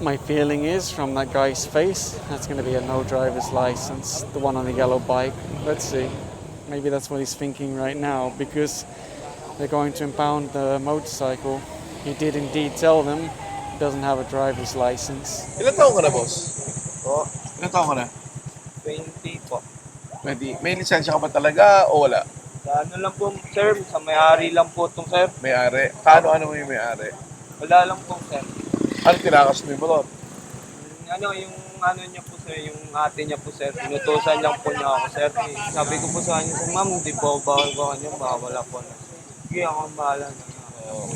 My feeling is from that guy's face, that's going to be a no driver's license, the one on the yellow bike. Let's see. Maybe that's what he's thinking right now, because they're going to impound the motorcycle. He did indeed tell them he doesn't have a driver's license. Ilan taong ka na, boss? Po, Ilan taong ka na? 20 po. May lisensya ka ba talaga o wala? Sa ano lang po, sir, sa may-ari lang po itong sir. May-ari. Ano mo yung may-ari? Wala lang po, sir. Ano tinakas mo yung motor? Yung ano niya po, sir, yung ate niya po, sir. Inutusan lang po niya ako, sir. Sabi ko po sa kanya, sir, ma'am, hindi po bawal ko kanya, baka wala po na. Sige, ako ang bahala na.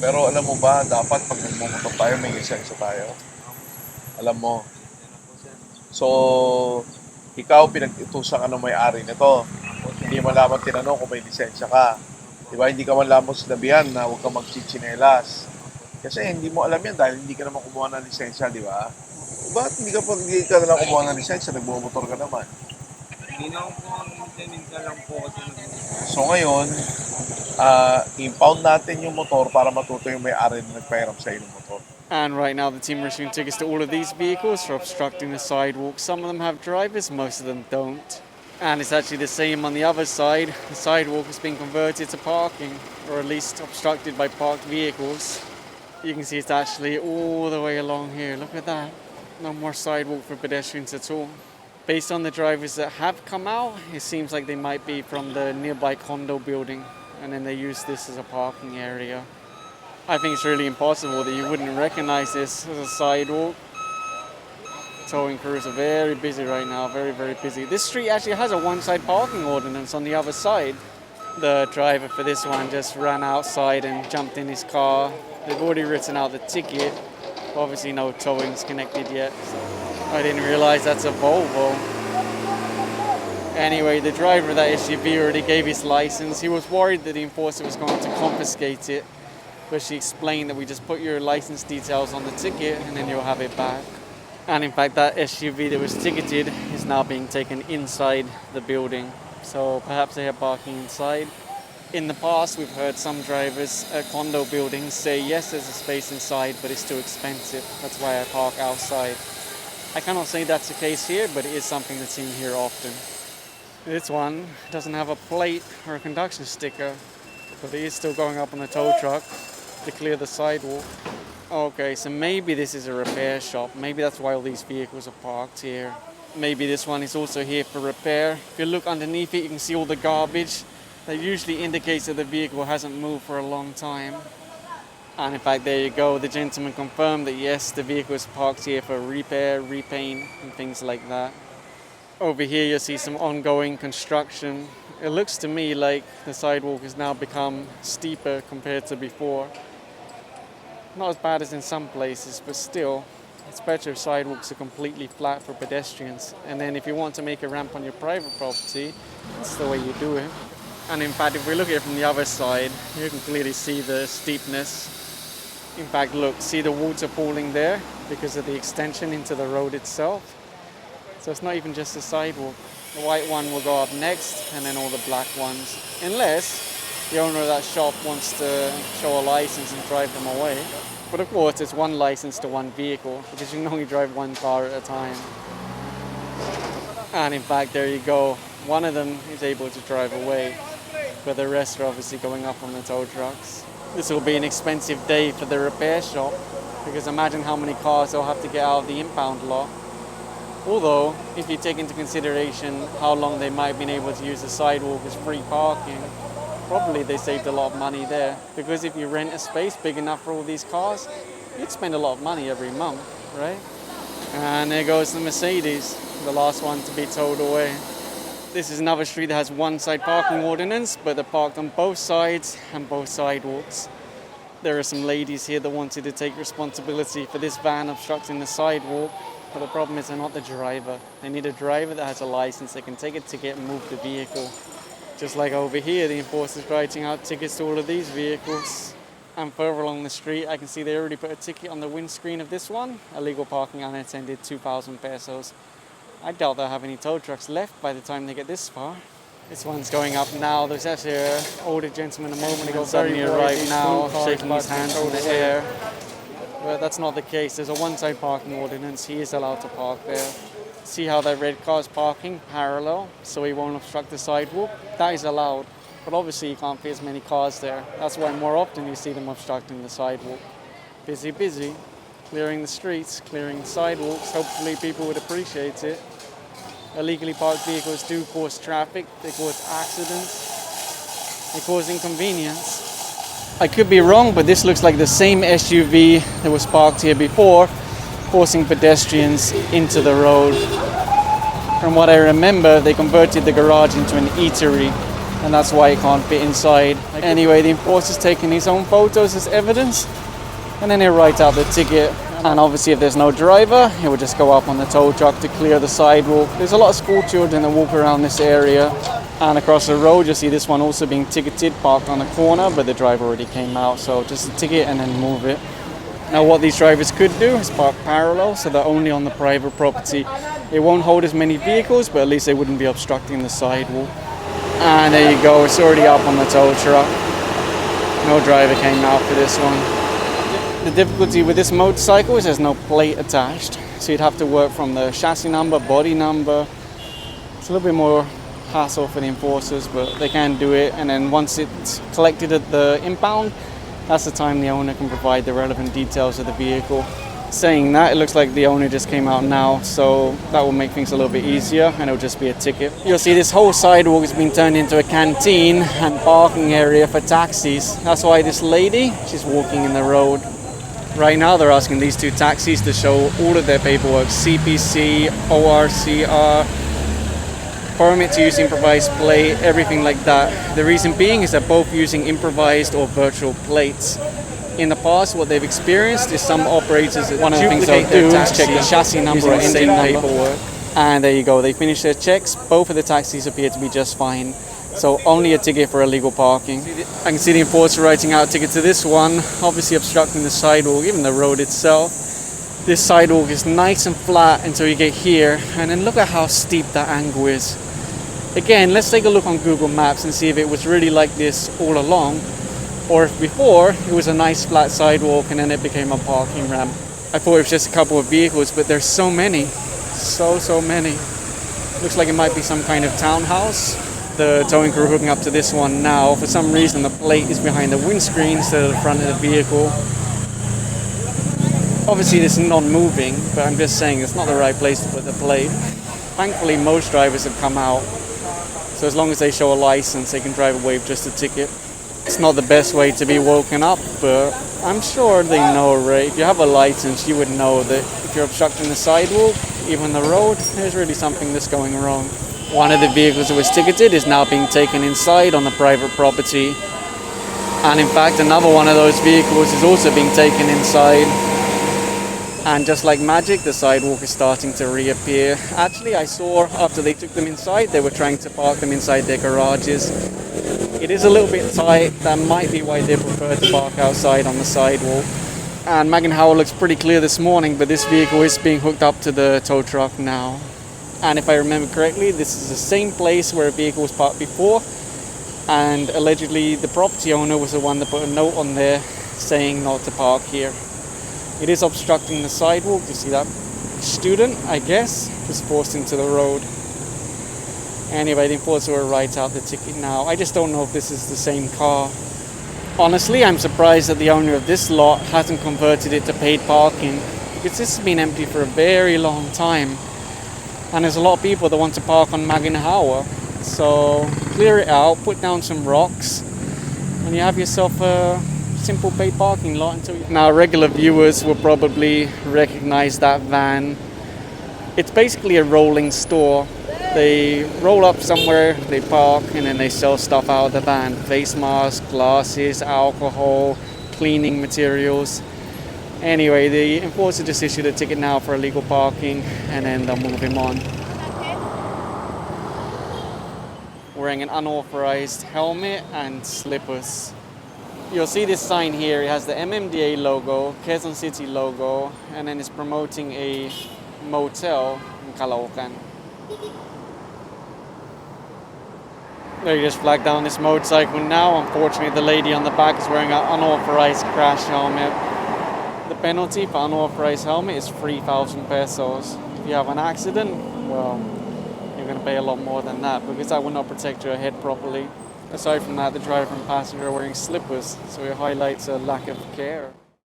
Pero alam mo ba, dapat pag magmumotor tayo, may lisensya tayo. Alam mo. So, ikaw pinag-itusan ka ng may-ari nito. Hindi mo lamang tinanong kung may lisensya ka. Diba? Hindi ka man lamang sinabihan na huwag kang magchichinelas. Kasi hindi mo alam yan dahil hindi ka naman kumuha ng lisensya, di ba? Bakit hindi ka na lang kumuha ng lisensya? Nagmumotor ka naman. Hindi na po ang ka lang po kasi. So ngayon, impound natin yung motor para matuto yung may-ari na nagpahiram sa ng motor. And right now the team are issuing tickets to all of these vehicles for obstructing the sidewalk. Some of them have drivers, most of them don't. And it's actually the same on the other side. The sidewalk has been converted to parking, or at least obstructed by parked vehicles. You can see it's actually all the way along here. Look at that. No more sidewalk for pedestrians at all. Based on the drivers that have come out, it seems like they might be from the nearby condo building, and then they use this as a parking area. I think it's really impossible that you wouldn't recognize this as a sidewalk. Towing crews are very busy right now, very, very busy. This street actually has a one-side parking ordinance on the other side. The driver for this one just ran outside and jumped in his car. They've already written out the ticket. Obviously no towing's connected yet. I didn't realize that's a Volvo. Anyway, the driver of that SUV already gave his license. He was worried that the enforcer was going to confiscate it, but she explained that we just put your license details on the ticket and then you'll have it back. And in fact, that SUV that was ticketed is now being taken inside the building. So perhaps they have parking inside. In the past, we've heard some drivers at condo buildings say, yes, there's a space inside, but it's too expensive. That's why I park outside. I cannot say that's the case here, but it is something that's seen here often. This one doesn't have a plate or a conduction sticker, but it is still going up on the tow truck to clear the sidewalk. Okay, so maybe this is a repair shop. Maybe that's why all these vehicles are parked here. Maybe this one is also here for repair. If you look underneath it, you can see all the garbage. That usually indicates that the vehicle hasn't moved for a long time. And in fact, there you go. The gentleman confirmed that yes, the vehicle is parked here for repair, repaint, and things like that. Over here, you'll see some ongoing construction. It looks to me like the sidewalk has now become steeper compared to before. Not as bad as in some places, but still, it's better if sidewalks are completely flat for pedestrians. And then if you want to make a ramp on your private property, that's the way you do it. And in fact, if we look at it from the other side, you can clearly see the steepness. In fact, look, see the water pooling there because of the extension into the road itself. So it's not even just a sidewalk. The white one will go up next, and then all the black ones. Unless the owner of that shop wants to show a license and drive them away. But of course, it's one license to one vehicle, because you can only drive one car at a time. And in fact, there you go. One of them is able to drive away, but the rest are obviously going up on the tow trucks. This will be an expensive day for the repair shop, because imagine how many cars they'll have to get out of the impound lot. Although, if you take into consideration how long they might have been able to use the sidewalk as free parking, probably they saved a lot of money there. Because if you rent a space big enough for all these cars, you'd spend a lot of money every month, right? And there goes the Mercedes, the last one to be towed away. This is another street that has one side parking ordinance, but they're parked on both sides and both sidewalks. There are some ladies here that wanted to take responsibility for this van obstructing the sidewalk, but the problem is they're not the driver. They need a driver that has a license. They can take a ticket and move the vehicle. Just like over here, the enforcer's writing out tickets to all of these vehicles. And further along the street, I can see they already put a ticket on the windscreen of this one. Illegal parking unattended, 2,000 pesos. I doubt they'll have any tow trucks left by the time they get this far. This one's going up now. There's actually an older gentleman a moment ago, suddenly right now, shaking his hands in the air. But that's not the case. There's a one-side parking ordinance. He is allowed to park there. See how that red car is parking parallel, so he won't obstruct the sidewalk? That is allowed. But obviously you can't fit as many cars there. That's why more often you see them obstructing the sidewalk. Busy, busy. Clearing the streets, clearing the sidewalks. Hopefully people would appreciate it. Illegally parked vehicles do cause traffic. They cause accidents. They cause inconvenience. I could be wrong, but this looks like the same SUV that was parked here before, forcing pedestrians into the road. From what I remember, they converted the garage into an eatery, and that's why it can't fit inside. Anyway, the enforcer's taking his own photos as evidence, and then he'll write out the ticket. And obviously if there's no driver, he will just go up on the tow truck to clear the sidewalk. There's a lot of school children that walk around this area. And across the road, you see this one also being ticketed, parked on the corner, but the driver already came out, so just a ticket and then move it. Now what these drivers could do is park parallel, so they're only on the private property. It won't hold as many vehicles, but at least they wouldn't be obstructing the sidewalk. And there you go, it's already up on the tow truck. No driver came out for this one. The difficulty with this motorcycle is there's no plate attached, so you'd have to work from the chassis number, body number. It's a little bit more hassle for the enforcers, but they can do it. And then once it's collected at the impound, that's the time the owner can provide the relevant details of the vehicle. Saying that, it looks like the owner just came out now, so that will make things a little bit easier, and it'll just be a ticket. You'll see this whole sidewalk has been turned into a canteen and parking area for taxis. That's why this lady, she's walking in the road. Right now they're asking these two taxis to show all of their paperwork, CPC, ORCR, permit to use improvised plate, everything like that. The reason being is they're both using improvised or virtual plates. In the past, what they've experienced is some operators, one of the things they'll do is check the chassis number or engine paperwork. And there you go, they finished their checks. Both of the taxis appear to be just fine. So only a ticket for illegal parking. I can see the enforcer writing out a ticket to this one, obviously obstructing the sidewalk, even the road itself. This sidewalk is nice and flat until you get here, and then look at how steep that angle is. Again, let's take a look on Google Maps and see if it was really like this all along, or if before it was a nice flat sidewalk and then it became a parking ramp. I thought it was just a couple of vehicles, but there's so many. So many. Looks like it might be some kind of townhouse. The towing crew hooking up to this one now. For some reason the plate is behind the windscreen instead of the front of the vehicle. Obviously this is not moving, but I'm just saying it's not the right place to put the plate. Thankfully most drivers have come out, so as long as they show a license they can drive away with just a ticket. It's not the best way to be woken up, but I'm sure they know, right? If you have a license you would know that if you're obstructing the sidewalk, even the road, there's really something that's going wrong. One of the vehicles that was ticketed is now being taken inside on the private property. And in fact, another one of those vehicles is also being taken inside. And just like magic, the sidewalk is starting to reappear. Actually, I saw after they took them inside, they were trying to park them inside their garages. It is a little bit tight. That might be why they prefer to park outside on the sidewalk. And Magenhauer looks pretty clear this morning, but this vehicle is being hooked up to the tow truck now. And if I remember correctly, this is the same place where a vehicle was parked before, and allegedly the property owner was the one that put a note on there saying not to park here. It is obstructing the sidewalk. You see that student, I guess, was forced into the road. Anyway, the enforcer will write out the ticket now. I just don't know if this is the same car. Honestly, I'm surprised that the owner of this lot hasn't converted it to paid parking, because this has been empty for a very long time. And there's a lot of people that want to park on Magenhauer. So clear it out, put down some rocks, and you have yourself a simple paid parking lot until you... Now regular viewers will probably recognize that van. It's basically a rolling store. They roll up somewhere, they park, and then they sell stuff out of the van. Face masks, glasses, alcohol, cleaning materials. Anyway, the enforcer just issued a ticket now for illegal parking, and then they'll move him on. Wearing an unauthorized helmet and slippers. You'll see this sign here. It has the MMDA logo, Quezon City logo, and then it's promoting a motel in Caloocan. They just flagged down this motorcycle now. Unfortunately, the lady on the back is wearing an unauthorized crash helmet. The penalty for unauthorized helmet is 3,000 pesos. If you have an accident, well, you're going to pay a lot more than that because that will not protect your head properly. Aside from that, the driver and passenger are wearing slippers, so it highlights a lack of care.